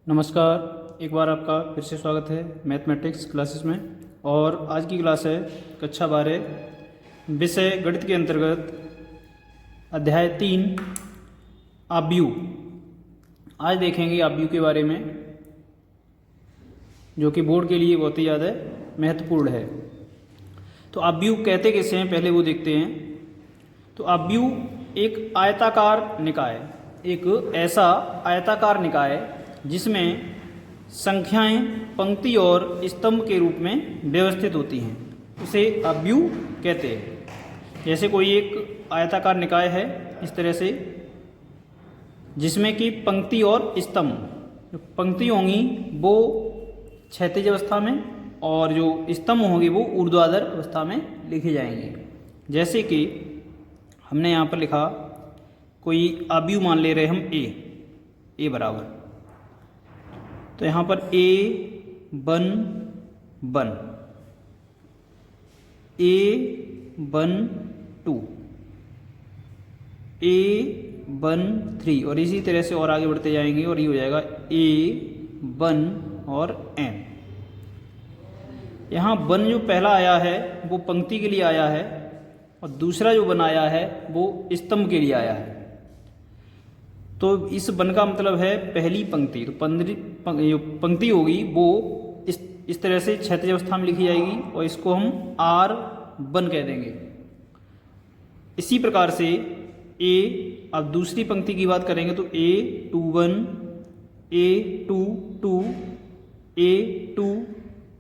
नमस्कार, एक बार आपका फिर से स्वागत है मैथमेटिक्स क्लासेस में। और आज की क्लास है कक्षा 12 विषय गणित के अंतर्गत अध्याय 3 आव्यूह। आज देखेंगे आव्यूह के बारे में, जो कि बोर्ड के लिए बहुत ही ज़्यादा महत्वपूर्ण है। तो आव्यूह कहते किसे हैं, पहले वो देखते हैं। तो आव्यूह एक आयताकार निकाय, एक ऐसा आयताकार निकाय जिसमें संख्याएं पंक्ति और स्तंभ के रूप में व्यवस्थित होती हैं, उसे आव्यूह कहते हैं। जैसे कोई एक आयताकार निकाय है इस तरह से, जिसमें कि पंक्ति और स्तंभ, जो पंक्ति होंगी वो क्षैतिज अवस्था में और जो स्तंभ होंगे वो ऊर्ध्वाधर अवस्था में लिखे जाएंगे। जैसे कि हमने यहाँ पर लिखा, कोई आव्यूह मान ले रहे हम ए बराबर, तो यहाँ पर ए बन बन, ए बन 2, ए बन 3, और इसी तरह से और आगे बढ़ते जाएंगे और ये हो जाएगा ए बन और एन। यहाँ बन जो पहला आया है वो पंक्ति के लिए आया है, और दूसरा जो बन आया है वो स्तंभ के लिए आया है। तो इस बन का मतलब है पहली पंक्ति। तो जो पंक्ति होगी वो इस तरह से क्षैतिज अवस्था में लिखी जाएगी, और इसको हम आर बन कह देंगे। इसी प्रकार से ए, अब दूसरी पंक्ति की बात करेंगे तो ए 2 1, ए 2 2, ए 2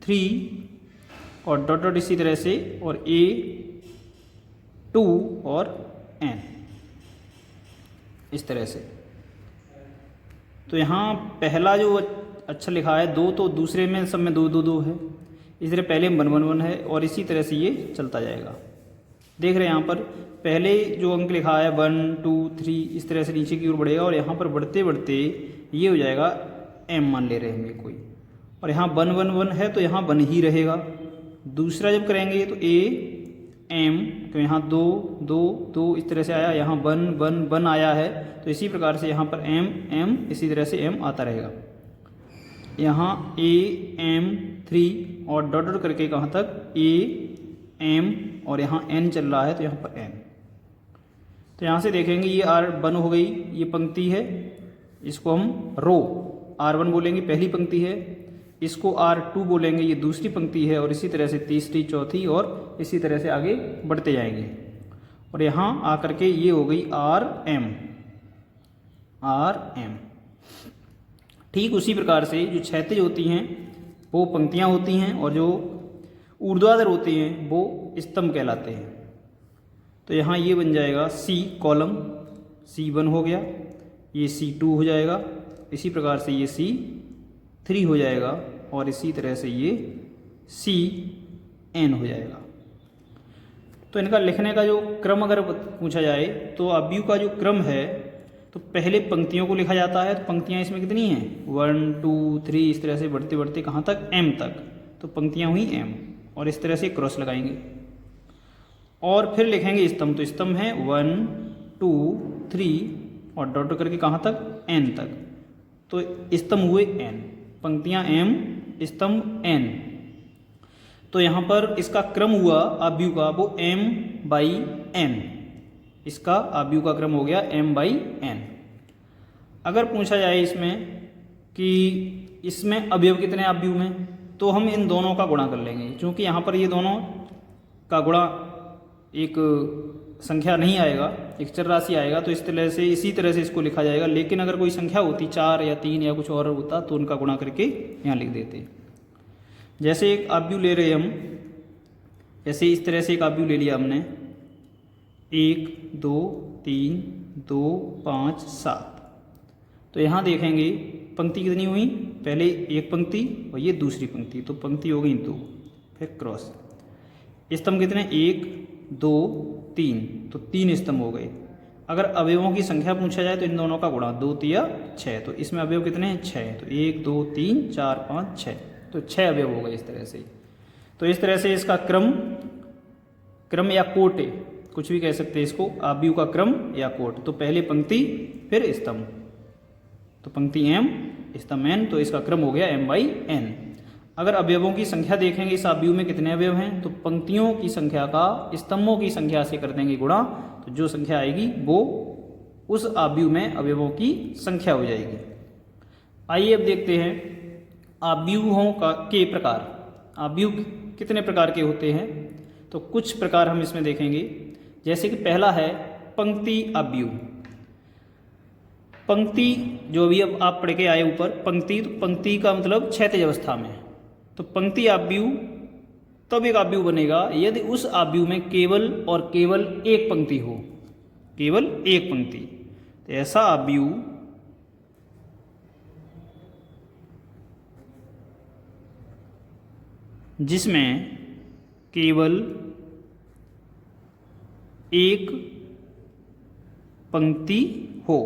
3, और डॉट डॉट इसी तरह से, और ए 2 और एन, इस तरह से। तो यहाँ पहला जो अक्षर लिखा है 2, तो दूसरे में सब में 2 2 2 है। इस तरह पहले में 1 1 1 है, और इसी तरह से ये चलता जाएगा। देख रहे हैं यहाँ पर पहले जो अंक लिखा है 1 2 3, इस तरह से नीचे की ओर बढ़ेगा, और यहाँ पर बढ़ते बढ़ते ये हो जाएगा m मान ले रहे हैं कोई, और यहाँ 1 1 1 है तो यहाँ 1 ही रहेगा। दूसरा जब करेंगे तो a m, तो यहाँ 2 2 2 इस तरह से आया, यहाँ 1 1 1 आया है, तो इसी प्रकार से यहाँ पर m m इसी तरह से m आता रहेगा। यहाँ a m 3 और डॉट डॉट करके कहाँ तक a m, और यहाँ n चल रहा है तो यहाँ पर n। तो यहाँ से देखेंगे ये r1 हो गई, ये पंक्ति है, इसको हम रो r1 बोलेंगे, पहली पंक्ति है। इसको R2 बोलेंगे, ये दूसरी पंक्ति है, और इसी तरह से तीसरी चौथी, और इसी तरह से आगे बढ़ते जाएंगे। और यहाँ आकर के ये हो गई RM। ठीक उसी प्रकार से जो क्षैतिज होती हैं वो पंक्तियाँ होती हैं, और जो ऊर्ध्वाधर होती हैं वो स्तंभ कहलाते हैं। तो यहाँ ये बन जाएगा C कॉलम, C1 हो गया, ये C2 हो जाएगा, इसी प्रकार से ये C3 हो जाएगा, और इसी तरह से ये CN हो जाएगा। तो इनका लिखने का जो क्रम अगर पूछा जाए तो आव्यूह का जो क्रम है, तो पहले पंक्तियों को लिखा जाता है। तो पंक्तियाँ इसमें कितनी हैं 1 2 3, इस तरह से बढ़ते बढ़ते कहाँ तक M तक, तो पंक्तियाँ हुई M, और इस तरह से क्रॉस लगाएंगे। और फिर लिखेंगे स्तंभ, तो स्तंभ है 1 2 3 और डॉट करके कहाँ तक N तक, तो स्तंभ हुए N, पंक्तियाँ M स्तंभ N। तो यहाँ पर इसका क्रम हुआ आव्यूह का वो M/N, इसका आव्यूह का क्रम हो गया M/N। अगर पूछा जाए इसमें कि इसमें अवयव कितने आव्यूह में, तो हम इन दोनों का गुणा कर लेंगे, क्योंकि यहाँ पर ये दोनों का गुणा एक संख्या नहीं आएगा, एक चर राशि आएगा, तो इस तरह से इसी तरह से इसको लिखा जाएगा। लेकिन अगर कोई संख्या होती 4 या 3 या कुछ और होता तो उनका गुणा करके यहाँ लिख देते। जैसे एक आव्यूह ले रहे हम, जैसे इस तरह से एक आव्यूह ले लिया हमने, 1 2 3 2 5 7। तो यहाँ देखेंगे पंक्ति कितनी हुई, पहले एक पंक्ति और ये दूसरी पंक्ति, तो पंक्ति हो गई 2, फिर क्रॉस। स्तंभ कितने 1 2 3, तो 3 स्तंभ हो गए। अगर अवयवों की संख्या पूछा जाए तो इन दोनों का गुणा 2 3 6, तो इसमें अवयव कितने हैं 6, तो 1 2 3 4 5 6, तो 6 अवयव हो गए इस तरह से। तो इस तरह से इसका क्रम या कोट है, कुछ भी कह सकते हैं इसको, आव्यूह का क्रम या कोट। तो पहले पंक्ति फिर स्तंभ, तो पंक्ति M स्तंभ n, तो इसका क्रम हो गया m/n। अगर अवयवों की संख्या देखेंगे इस आव्यूह में कितने अवयव हैं, तो पंक्तियों की संख्या का स्तंभों की संख्या से कर देंगे गुणा, तो जो संख्या आएगी वो उस आव्यूह में अवयवों की संख्या हो जाएगी। आइए अब देखते हैं आव्यूहों के प्रकार। आव्यूह कितने प्रकार के होते हैं, तो कुछ प्रकार हम इसमें देखेंगे। जैसे कि पहला है पंक्ति आव्यूह। पंक्ति जो भी अब आप पढ़ के आए ऊपर, पंक्ति, तो पंक्ति का मतलब क्षैतिज अवस्था में, तो पंक्ति आव्यूह तब एक आव्यूह बनेगा यदि उस आव्यूह में केवल और केवल एक पंक्ति हो, केवल एक पंक्ति। तो ऐसा आव्यूह जिसमें केवल एक पंक्ति हो,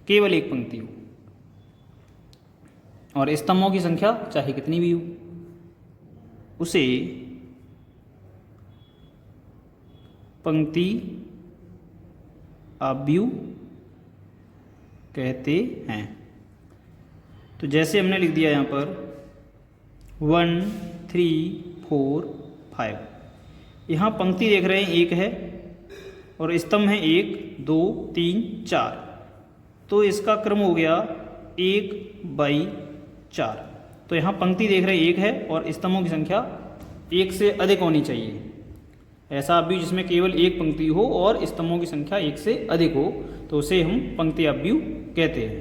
केवल एक पंक्ति हो, और स्तंभों की संख्या चाहे कितनी भी हो, उसे पंक्ति आव्यूह कहते हैं। तो जैसे हमने लिख दिया यहाँ पर 1 3 4 5, यहाँ पंक्ति देख रहे हैं एक है और स्तंभ है 1 2 3 4, तो इसका क्रम हो गया 1/4। तो यहाँ पंक्ति देख रहे हैं एक है और स्तंभों की संख्या एक से अधिक होनी चाहिए। ऐसा आव्यूह जिसमें केवल एक पंक्ति हो और स्तंभों की संख्या एक से अधिक हो, तो उसे हम पंक्ति आव्यूह कहते हैं।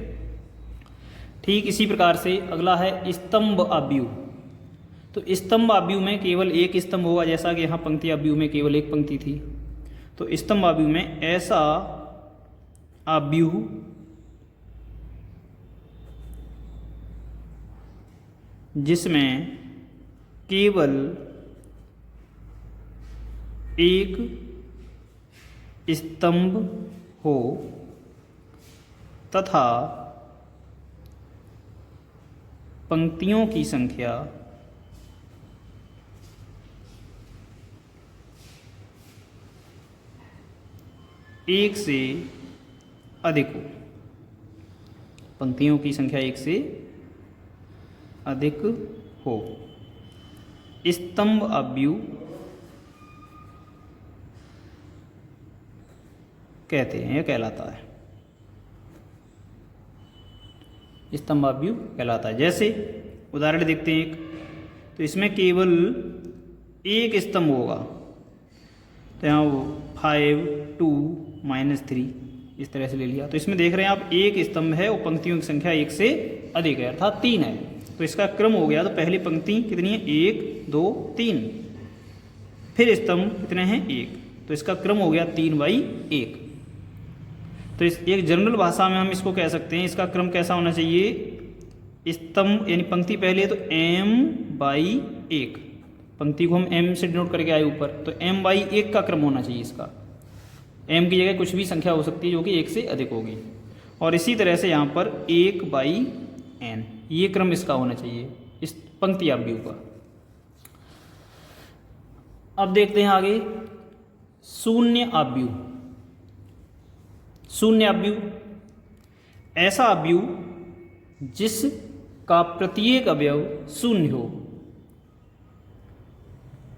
ठीक इसी प्रकार से अगला है स्तंभ आव्यूह। तो स्तंभ आव्यूह में केवल एक स्तंभ होगा, जैसा कि यहाँ पंक्ति आव्यूह में केवल एक पंक्ति थी। तो स्तंभ आव्यूह में ऐसा आव्यूह जिसमें केवल एक स्तंभ हो तथा पंक्तियों की संख्या एक से अधिक हो, पंक्तियों की संख्या एक से अधिक हो, स्तंभ आव्यूह कहते हैं या कहलाता है। स्तंभ आव्यूह कहलाता है। जैसे उदाहरण देखते हैं एक, तो इसमें केवल एक स्तंभ होगा, तो यहाँ वो 5 2 -3 इस तरह से ले लिया। तो इसमें देख रहे हैं आप एक स्तंभ है और पंक्तियों की संख्या एक से अधिक है, अर्थात 3 है। तो इसका क्रम हो गया, तो पहली पंक्ति कितनी है 1 2 3, फिर स्तंभ कितने हैं 1, तो इसका क्रम हो गया 3/1। तो इस एक जनरल भाषा में हम इसको कह सकते हैं, इसका क्रम कैसा होना चाहिए, स्तंभ यानी पंक्ति पहले है तो m/1, पंक्ति को हम m से डिनोट करके आए ऊपर, तो m/1 का क्रम होना चाहिए इसका। m की जगह कुछ भी संख्या हो सकती है जो कि 1 से अधिक होगी। और इसी तरह से यहाँ पर 1/n, ये क्रम इसका होना चाहिए इस पंक्ति आव्यूह का। अब देखते हैं आगे शून्य आव्यूह। शून्य आव्यूह ऐसा आव्यूह जिसका प्रत्येक अवयव शून्य हो,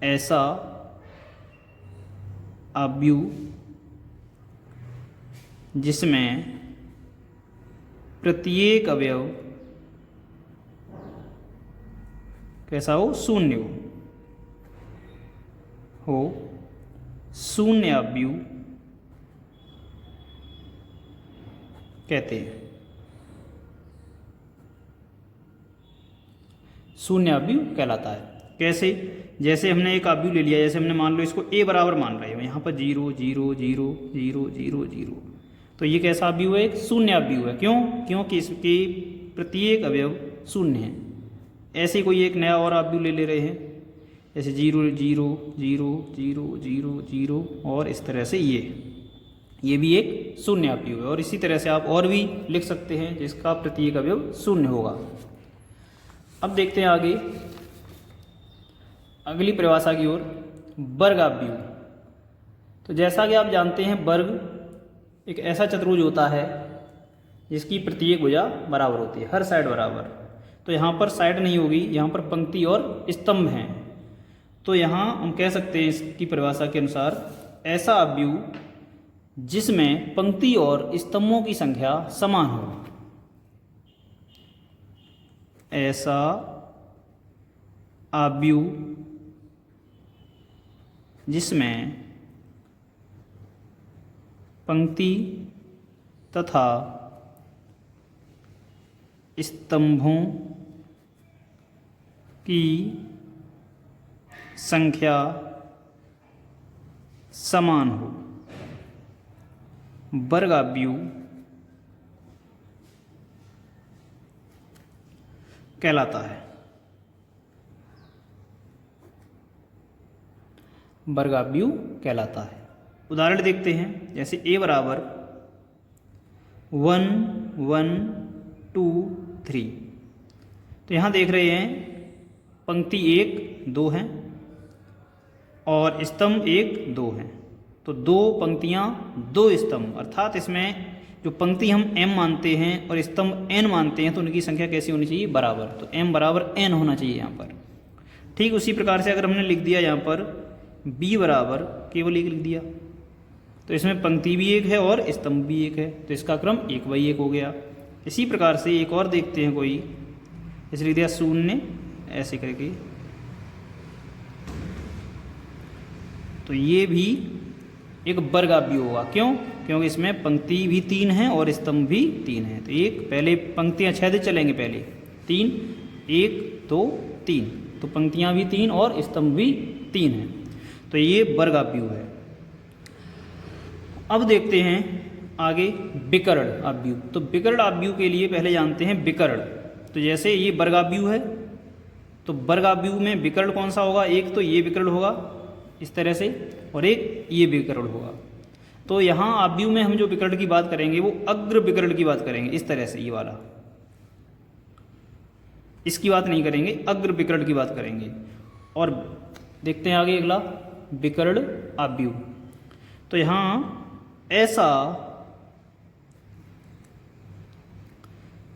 ऐसा आव्यूह जिसमें प्रत्येक अवयव कैसा हो, शून्य हो, शून्य आव्यूह कहते हैं। शून्य आव्यूह कहलाता है। कैसे, जैसे हमने एक आव्यूह ले लिया, जैसे हमने मान लो इसको a बराबर मान रहे हो, यहाँ पर 0 0 0 0 0 0, तो ये कैसा आव्यूह है, एक शून्य आव्यूह है। क्यों, क्योंकि इसके प्रत्येक अवयव शून्य हैं। ऐसे कोई एक नया और आव्यूह ले रहे हैं, जैसे 0 0 0 0 0 0, और इस तरह से ये भी एक शून्य आव्यूह है। और इसी तरह से आप और भी लिख सकते हैं जिसका प्रत्येक अवयव शून्य होगा। अब देखते हैं आगे अगली परिभाषा की ओर, वर्ग आव्यूह। तो जैसा कि आप जानते हैं वर्ग एक ऐसा चतुर्भुज होता है जिसकी प्रत्येक भुजा बराबर होती है, हर साइड बराबर। तो यहाँ पर साइड नहीं होगी, यहाँ पर पंक्ति और स्तंभ हैं। तो यहाँ हम कह सकते हैं इसकी परिभाषा के अनुसार, ऐसा अवयव जिसमें पंक्ति और स्तंभों की संख्या समान हो, ऐसा अवयव जिसमें पंक्ति तथा स्तंभों की संख्या समान हो, वर्गाव्यू कहलाता है। वर्गाव्यू कहलाता है। उदाहरण देखते हैं, जैसे a बराबर 1 1 2 3। तो यहाँ देख रहे हैं पंक्ति 1 2 हैं और स्तंभ 1 2 हैं। तो 2 पंक्तियाँ 2 स्तंभ, अर्थात इसमें जो पंक्ति हम m मानते हैं और स्तंभ n मानते हैं, तो उनकी संख्या कैसी होनी चाहिए? बराबर। तो m बराबर n होना चाहिए यहाँ पर। ठीक उसी प्रकार से अगर हमने लिख दिया यहाँ पर b बराबर केवल 1 लिख दिया, तो इसमें पंक्ति भी 1 है और स्तंभ भी 1 है, तो इसका क्रम 1/1 हो गया। इसी प्रकार से एक और देखते हैं कोई, इस लिख दिया 0 ऐसे करके, तो ये भी एक वर्गाव्यू होगा। क्यों? क्योंकि इसमें पंक्ति भी 3 है और स्तंभ भी 3 है। तो एक पहले पंक्तियाँ क्षैतिज चलेंगे, पहले 3 1 2 3, तो पंक्तियाँ भी 3 और स्तंभ भी 3 हैं, तो ये वर्गाव्यू है। अब देखते हैं आगे विकर्ण अव्यू। तो विकर्ण अव्यू के लिए पहले जानते हैं विकर्ण। तो जैसे ये वर्गाव्यू है, तो वर्गाव्यू में विकर्ण कौन सा होगा? एक तो ये विकर्ण होगा इस तरह से, और एक ये विकर्ण होगा। तो यहाँ अव्यू में हम जो विकर्ण की बात करेंगे वो अग्र विकर्ण की बात करेंगे, इस तरह से, ये वाला, इसकी बात नहीं करेंगे, अग्र विकर्ण की बात करेंगे। और देखते हैं आगे अगला विकर्ण अव्यू। तो यहाँ ऐसा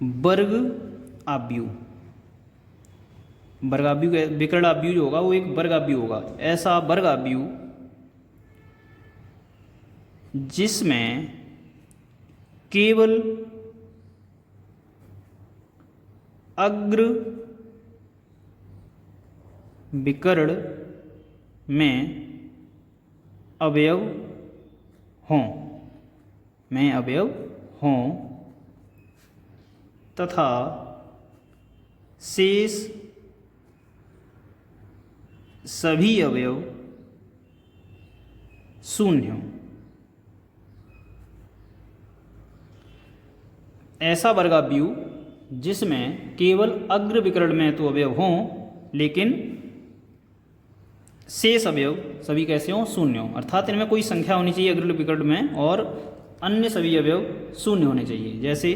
वर्ग अव्यू, वर्गाव्यू विकर्ण अव्यू जो होगा वो एक वर्गाव्यू होगा। ऐसा वर्गाव्यू जिसमें केवल अग्र विकर्ण में अवयव हों तथा शेष सभी अवयव शून्य हों। ऐसा वर्गाव्यू जिसमें केवल अग्र विकर्ण में तो अवयव हों, लेकिन शेष अवयव सभी कैसे हों? शून्य हों। अर्थात इनमें कोई संख्या होनी चाहिए अग्र विकर्ण में और अन्य सभी अवयव शून्य होने चाहिए। जैसे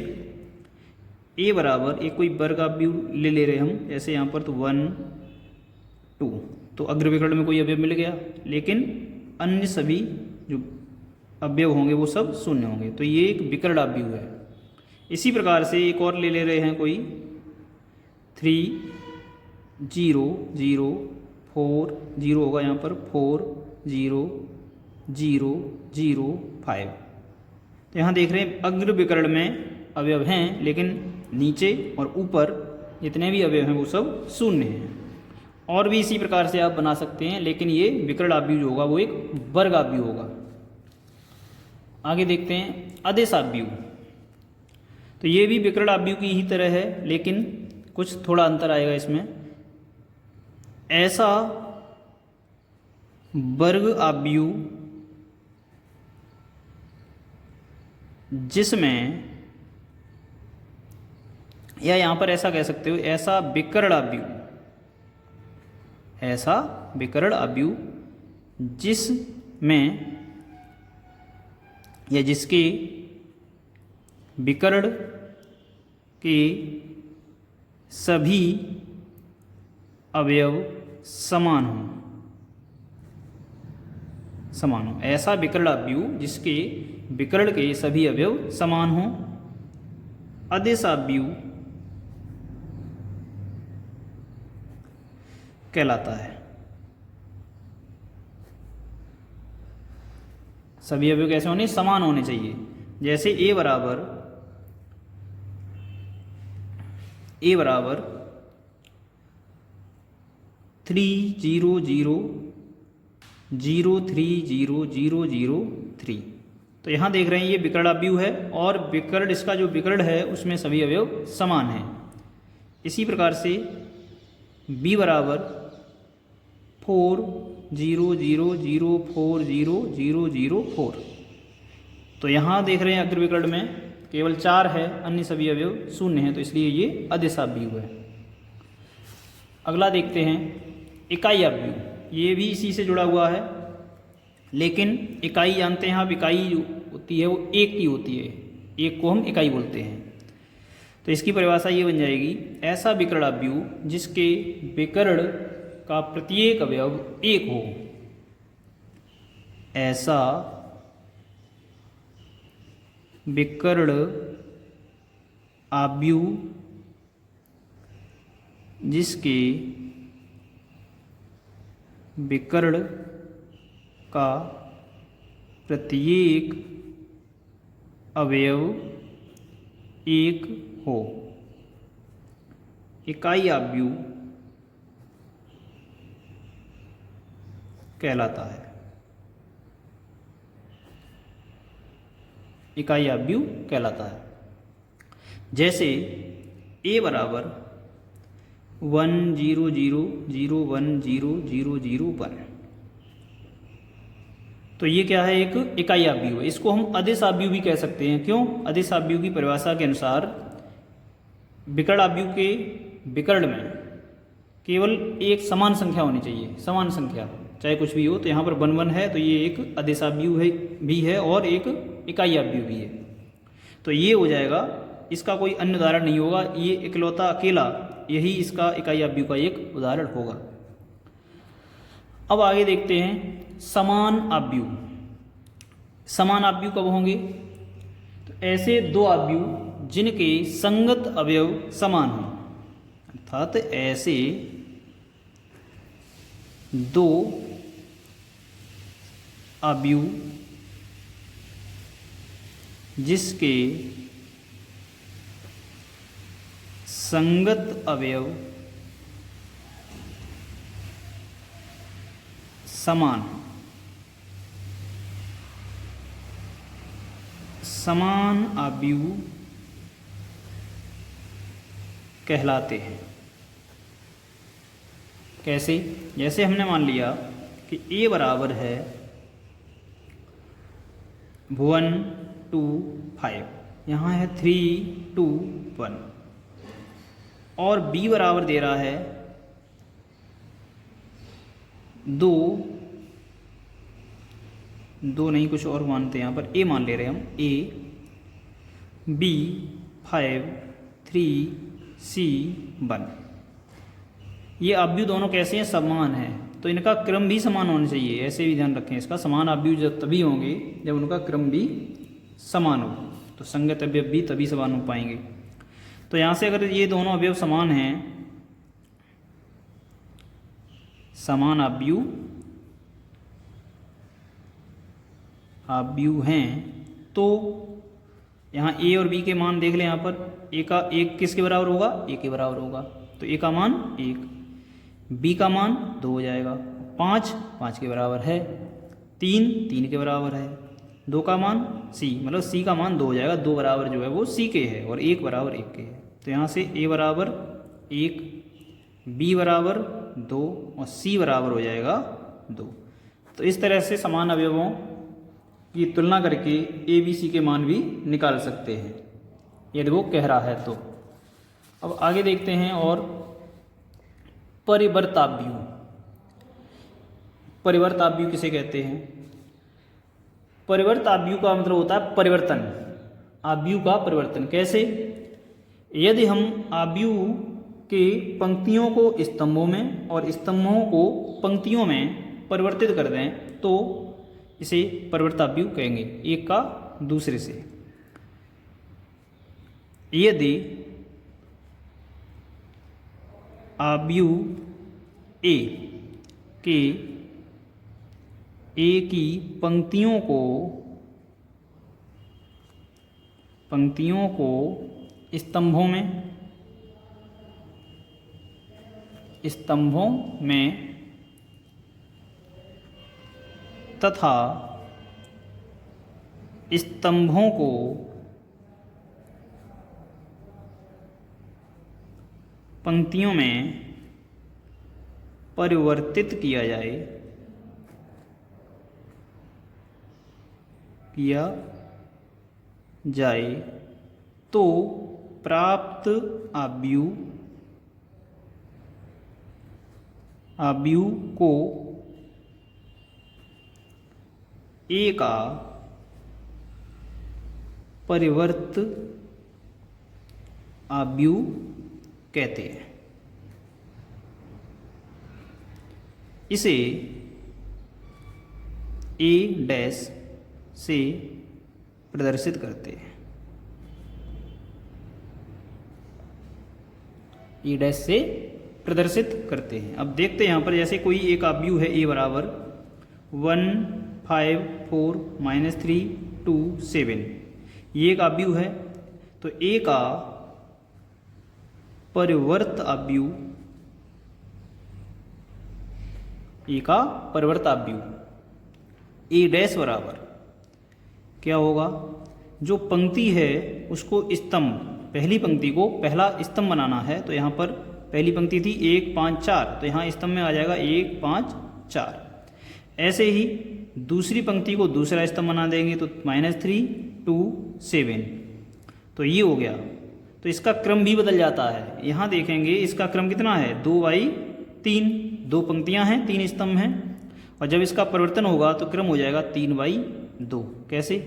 a बराबर एक कोई वर्गाव्यू ले रहे हम, जैसे यहाँ पर तो 1 2, तो अग्र विकर्ण में कोई अवयव मिल गया, लेकिन अन्य सभी जो अवयव होंगे वो सब शून्य होंगे, तो ये एक विकर्ण अव्यू है। इसी प्रकार से एक और ले रहे हैं कोई 3 0 0 4 0 होगा यहाँ पर 4 0 0 0 5। तो यहाँ देख रहे हैं अग्र विकर्ण में अवयव हैं, लेकिन नीचे और ऊपर जितने भी अवयव हैं वो सब शून्य हैं। और भी इसी प्रकार से आप बना सकते हैं, लेकिन ये विकर्ण अव्यू जो होगा वो एक वर्गाव्यू होगा। आगे देखते हैं अदेशाव्यू। तो ये भी विकर्ण अव्यू की ही तरह है, लेकिन कुछ थोड़ा अंतर आएगा इसमें। ऐसा वर्ग अव्यू जिसमें, या यहाँ पर ऐसा कह सकते हो, ऐसा विकर्ण अव्यू, ऐसा विकर्ण अव्यू जिसमें या जिसके विकर्ण के सभी अवयव समान हों। ऐसा विकर्ण अव्यू जिसके विकर्ण के सभी अवयव समान हों अदिशाव्यू कहलाता है। सभी अवयव कैसे होने, समान होने चाहिए। जैसे a बराबर 3 0 0 0 3 0 0 0 3। तो यहाँ देख रहे हैं ये विकर्णाव्यूह है और विकर्ण, इसका जो विकर्ण है उसमें सभी अवयव समान हैं। इसी प्रकार से b बराबर 4 0 0 0 4 0 0 0 4। तो यहाँ देख रहे हैं अग्र विकर्ण में केवल 4 है, अन्य सभी अवयव 0 हैं, तो इसलिए ये अदिशाव्यूह है। अगला देखते हैं इकाई अव्यूह। ये भी इसी से जुड़ा हुआ है, लेकिन इकाई जानते हैं आप, इकाई जो होती है वो एक की होती है, एक को हम इकाई बोलते हैं। तो इसकी परिभाषा ये बन जाएगी, ऐसा विकर्णाव्यूह जिसके विकर्ण का प्रत्येक अवयव एक हो। ऐसा विकर्ण आव्यूह जिसके विकर्ण का प्रत्येक अवयव एक हो। इकाई आव्यूह कहलाता है। इकाई आव्यूह कहलाता है। जैसे a बराबर 1 0 0 0 1 0 0 0 1। तो ये क्या है, एक इकाई आव्यूह है। इसको हम अदिश आव्यूह भी कह सकते हैं। क्यों? अदिश आव्यूह की परिभाषा के अनुसार विकर्ण आव्यूह के विकर्ण में केवल एक समान संख्या होनी चाहिए, समान संख्या चाहे कुछ भी हो। तो यहाँ पर 1 1 है, तो ये एक अदिश आव्यूह है भी है और एक इकाई आव्यूह भी है। तो ये हो जाएगा, इसका कोई अन्य उदाहरण नहीं होगा, ये इकलौता अकेला यही इसका इकाई आव्यूह का एक उदाहरण होगा। अब आगे देखते हैं समान आव्यूह। समान आव्यूह कब होंगे? तो ऐसे दो आव्यूह जिनके संगत अवयव समान हों, अर्थात ऐसे दो आव्यूह जिसके संगत अवयव समान, समान आव्यूह कहलाते हैं। कैसे? जैसे हमने मान लिया कि a बराबर है 1 2 5, यहाँ है 3 2 1, और b बराबर दे रहा है 2 नहीं, कुछ और मानते हैं यहाँ पर, a मान ले रहे हैं हम, a b 5 3 c 1। ये आव्यूह दोनों कैसे हैं? समान हैं, तो इनका क्रम भी समान होना चाहिए। ऐसे भी ध्यान रखें इसका, समान आव्यूह जब तभी होंगे जब उनका क्रम भी समान हो, तो संगत अवयव भी तभी समान हो पाएंगे। तो यहाँ से अगर ये दोनों अवयव समान हैं, समान आव्यूह हैं, तो यहाँ a और b के मान देख लें। यहाँ पर a का 1 किसके बराबर होगा? a के बराबर होगा, तो a का मान 1, b का मान 2 हो जाएगा, 5 के बराबर है, 3 के बराबर है, 2 का मान c, मतलब c का मान 2 हो जाएगा। 2 बराबर जो है वो c के है और 1 बराबर 1 के है। तो यहाँ से a बराबर 1, b बराबर 2 और c बराबर हो जाएगा 2। तो इस तरह से समान अवयवों की तुलना करके a b c के मान भी निकाल सकते हैं, यदि वो कह रहा है तो। अब आगे देखते हैं और परिवर्ताव्यूह। परिवर्ताव्यूह किसे कहते हैं? परिवर्ताव्यूह का मतलब होता है परिवर्तन, आव्यूह का परिवर्तन। कैसे? यदि हम आव्यूह के पंक्तियों को स्तंभों में और स्तंभों को पंक्तियों में परिवर्तित कर दें तो इसे परिवर्ताव्यूह कहेंगे, एक का दूसरे से। यदि अवयव ए के ए की पंक्तियों को स्तंभों में तथा स्तंभों को पंक्तियों में परिवर्तित किया जाए तो प्राप्त अवयव को ए का परिवर्त अवयव कहते हैं। इसे ए डैश से प्रदर्शित करते हैं। ए डैश से प्रदर्शित करते हैं। अब देखते हैं यहाँ पर, जैसे कोई एक अवयव है ए बराबर 1 5 4 -3 2 7, ये एक अवयव है। तो ए का परिवर्त अवयव, ए का परिवर्त अवयव ए डैश बराबर क्या होगा, जो पंक्ति है उसको स्तंभ, पहली पंक्ति को पहला स्तंभ बनाना है। तो यहाँ पर पहली पंक्ति थी 1 5 4, तो यहाँ स्तंभ में आ जाएगा 1 5 4। ऐसे ही दूसरी पंक्ति को दूसरा स्तंभ बना देंगे तो -3 2 7, तो ये हो गया। तो इसका क्रम भी बदल जाता है। यहाँ देखेंगे इसका क्रम कितना है, 2/3, 2 पंक्तियाँ हैं 3 स्तंभ हैं, और जब इसका परिवर्तन होगा तो क्रम हो जाएगा 3/2। कैसे,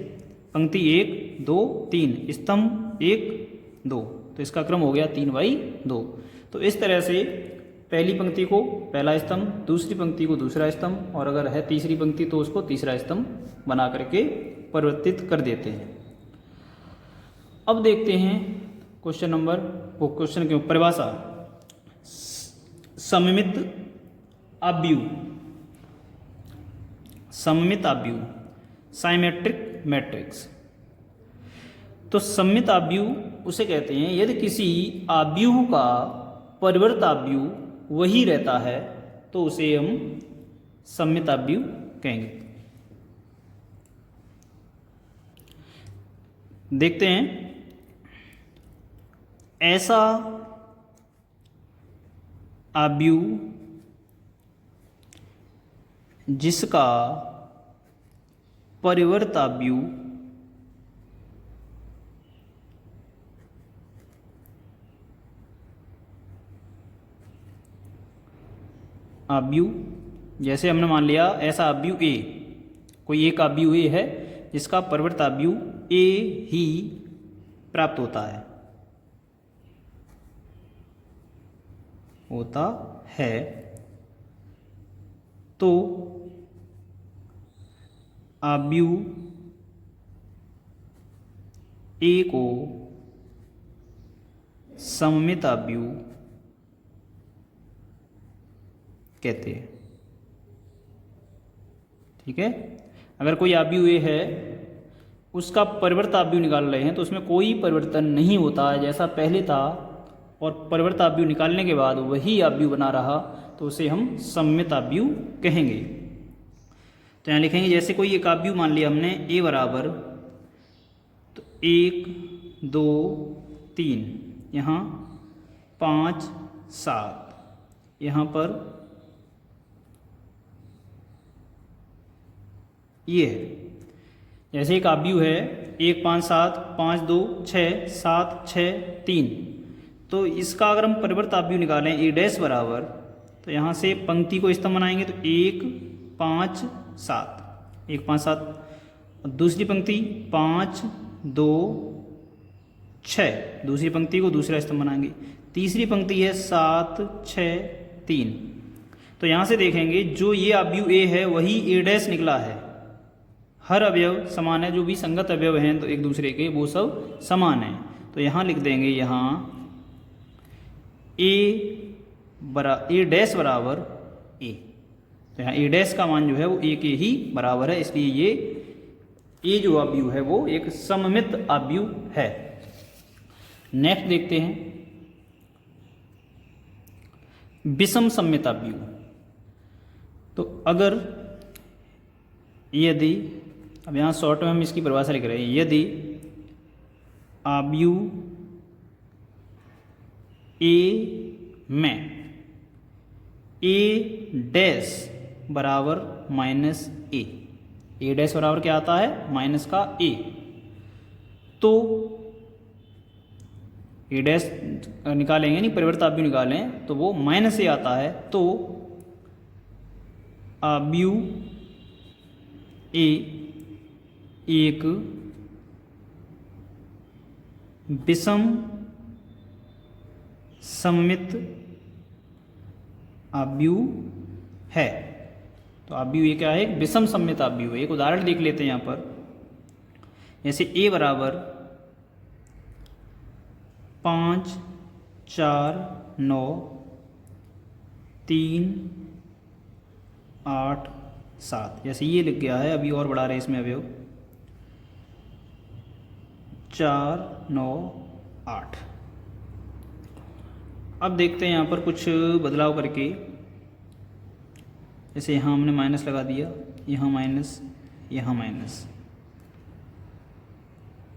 पंक्ति 1 2 3, स्तंभ 1 2, तो इसका क्रम हो गया 3/2। तो इस तरह से पहली पंक्ति को पहला स्तंभ, दूसरी पंक्ति को दूसरा स्तंभ, और अगर है तीसरी पंक्ति तो उसको तीसरा स्तंभ बना करके परिवर्तित कर देते हैं। अब देखते हैं क्वेश्चन की परिभाषा। सममित अवयव, साइमेट्रिक मैट्रिक्स। तो सममित अवयव उसे कहते हैं यदि किसी अवयव का परिवर्त अवयव वही रहता है तो उसे हम सममित अवयव कहेंगे। देखते हैं, ऐसा अवयव जिसका परिवर्त अवयव जैसे हमने मान लिया ऐसा अवयव ए, कोई एक अवयव ए है जिसका परिवर्त अवयव ए ही प्राप्त होता है तो अवयव ए को सममित अवयव कहते हैं। ठीक है, अगर कोई अवयव ए है उसका परिवर्त अवयव निकाल रहे हैं तो उसमें कोई परिवर्तन नहीं होता है जैसा पहले था, और परिवर्त अवयव निकालने के बाद वही अवयव बना रहा तो उसे हम सममित अवयव कहेंगे। तो यहाँ लिखेंगे, जैसे कोई एक अवयव मान लिया हमने ए बराबर तो 1 2 3, यहाँ 5 7, यहाँ पर ये है। जैसे एक अवयव है 1 5 7 5 2 6 7 6 3, तो इसका अगर हम परिवर्त अवयव निकालें ए डैश बराबर, तो यहाँ से पंक्ति को स्तंभ बनाएंगे तो 1 5 7 1 5 7, दूसरी पंक्ति 5 2 6, दूसरी पंक्ति को दूसरा स्तंभ बनाएंगे, तीसरी पंक्ति है 7 6 3। तो यहाँ से देखेंगे जो ये अवयव ए है वही ए डैश निकला है। हर अवयव समान है, जो भी संगत अवयव हैं तो एक दूसरे के वो सब समान हैं। तो यहाँ लिख देंगे यहाँ ए डैश बराबर ए। तो यहाँ ए डैश का मान जो है वो ए के ही बराबर है, इसलिए ये ए जो आव्यूह है वो एक सममित आव्यूह है। नेक्स्ट देखते हैं विषम सममित आव्यूह। तो अगर यदि, अब यहाँ शॉर्ट में हम इसकी परिभाषा लिख रहे हैं, यदि आव्यूह ए में ए डैश बराबर माइनस ए डैश बराबर क्या आता है, माइनस का ए, तो ए डैश निकालेंगे नहीं, परिवर्त आव्यूह निकालें तो वो माइनस ए आता है, तो आव्यूह ए एक विषम सममित आव्यूह है। तो आव्यूह ये क्या है, एक विषम सममित आव्यूह है। एक उदाहरण देख लेते हैं यहाँ पर, जैसे ए बराबर 5 4 9 3 8 7, जैसे ये लिख गया है। अभी और बढ़ा रहे हैं इसमें अवयव 4 9 8। अब देखते हैं यहाँ पर कुछ बदलाव करके, जैसे यहाँ हमने माइनस लगा दिया, यहाँ माइनस, यहाँ माइनस,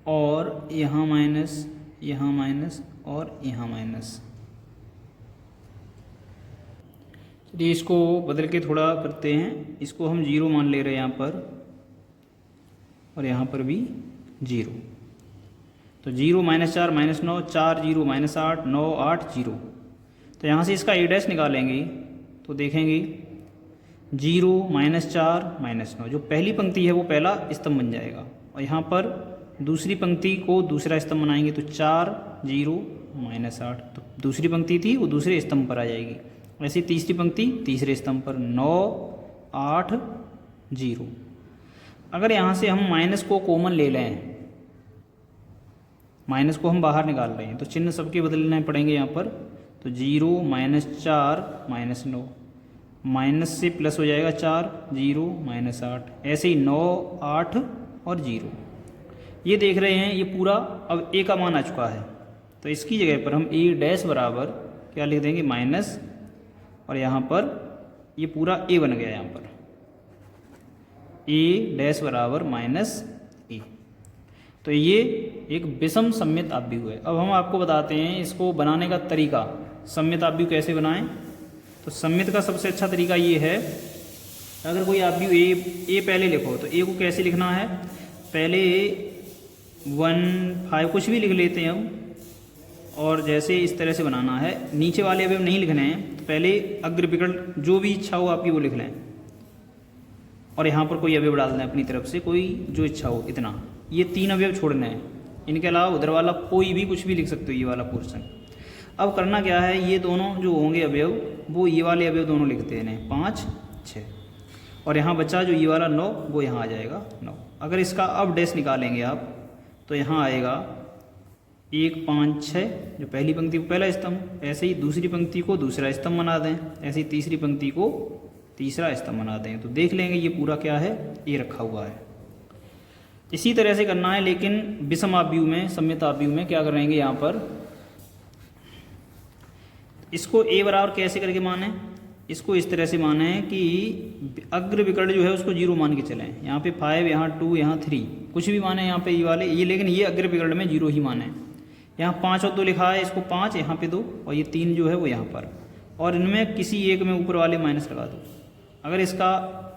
और यहाँ माइनस, यहाँ माइनस, और यहाँ माइनस। चलिए इसको बदल के थोड़ा करते हैं। इसको हम 0 मान ले रहे हैं यहाँ पर, और यहाँ पर भी 0। तो 0 माइनस 4 माइनस 9, 4 0 माइनस 8, 9 8 0। तो यहाँ से इसका ए डैश निकालेंगे तो देखेंगे 0 माइनस 4 माइनस 9, जो पहली पंक्ति है वो पहला स्तंभ बन जाएगा, और यहाँ पर दूसरी पंक्ति को दूसरा स्तंभ बनाएंगे तो 4 0 माइनस 8, तो दूसरी पंक्ति थी वो दूसरे स्तंभ पर आ जाएगी। ऐसे तीसरी पंक्ति तीसरे स्तंभ पर 9 8 0। अगर यहाँ से हम माइनस को कॉमन ले लें, माइनस को हम बाहर निकाल रहे हैं, तो चिन्ह सबके बदलने पड़ेंगे यहाँ पर। तो 0 माइनस 4 माइनस 9, माइनस से प्लस हो जाएगा 4 0 माइनस 8, ऐसे ही 9 8 और 0। ये देख रहे हैं ये पूरा अब ए का मान आ चुका है, तो इसकी जगह पर हम ए डैश बराबर क्या लिख देंगे, माइनस, और यहाँ पर ये पूरा ए बन गया, यहाँ पर ए डैश बराबर माइनस ए। तो ये एक विषम सममित आव्यूह है। अब हम आपको बताते हैं इसको बनाने का तरीका, सममित आव्यूह कैसे बनाएं। तो सममित का सबसे अच्छा तरीका ये है, अगर कोई आव्यूह ए पहले लिखो तो ए को कैसे लिखना है, पहले 1 5 कुछ भी लिख लेते हैं हम, और जैसे इस तरह से बनाना है। नीचे वाले अवयव नहीं लिखने हैं, तो पहले अग्र विकर्ण जो भी इच्छा हो आपकी वो लिख लें, और यहाँ पर कोई अवयव डाल दें अपनी तरफ से, कोई जो इच्छा हो इतना। ये 3 अवयव छोड़ने हैं, इनके अलावा उधर वाला कोई भी कुछ भी लिख सकते हो, ये वाला पोर्शन। अब करना क्या है, ये दोनों जो होंगे अवयव वो ये वाले अवयव दोनों लिखते हैं 5 6, और यहाँ बचा जो ये वाला 9 वो यहाँ आ जाएगा 9। अगर इसका अब डैश निकालेंगे आप तो यहाँ आएगा 1 5 6, जो पहली पंक्ति को पहला स्तंभ, ऐसे ही दूसरी पंक्ति को दूसरा स्तंभ बना दें, ऐसे ही तीसरी पंक्ति को तीसरा स्तंभ बना दें, तो देख लेंगे ये पूरा क्या है, ए रखा हुआ है। इसी तरह से करना है, लेकिन विषम आव्यूह में, सममित आव्यूह में क्या करेंगे, यहाँ पर इसको ए बराबर कैसे करके माने, इसको इस तरह से माने कि अग्र विकर्ण जो है उसको 0 मान के चलें। यहाँ पे 5, यहाँ 2, यहाँ 3, कुछ भी माने यहाँ पे ये वाले, ये लेकिन ये अग्र विकर्ण में 0 ही माने। यहाँ 5 और 2 लिखा है, इसको 5 यहाँ पे 2, और ये 3 जो है वो यहाँ पर, और इनमें किसी एक में ऊपर वाले माइनस लगा दो। अगर इसका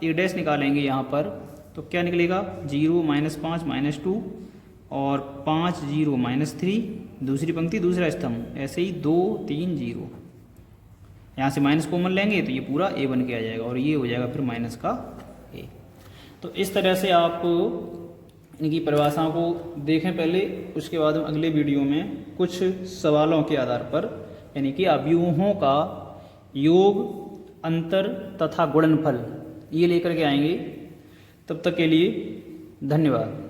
ए डैश निकालेंगे यहाँ पर तो क्या निकलेगा, 0 माइनस 5 माइनस 2, और 5 0 माइनस 3, दूसरी पंक्ति दूसरा स्तंभ, ऐसे ही 2 3 0। यहाँ से माइनस कॉमन लेंगे तो ये पूरा ए बन के आ जाएगा, और ये हो जाएगा फिर माइनस का ए। तो इस तरह से आप इनकी परिभाषाओं को देखें पहले, उसके बाद हम अगले वीडियो में कुछ सवालों के आधार पर, यानी कि आव्यूहों का योग, अंतर तथा गुणनफल ये लेकर के आएंगे। तब तक के लिए धन्यवाद।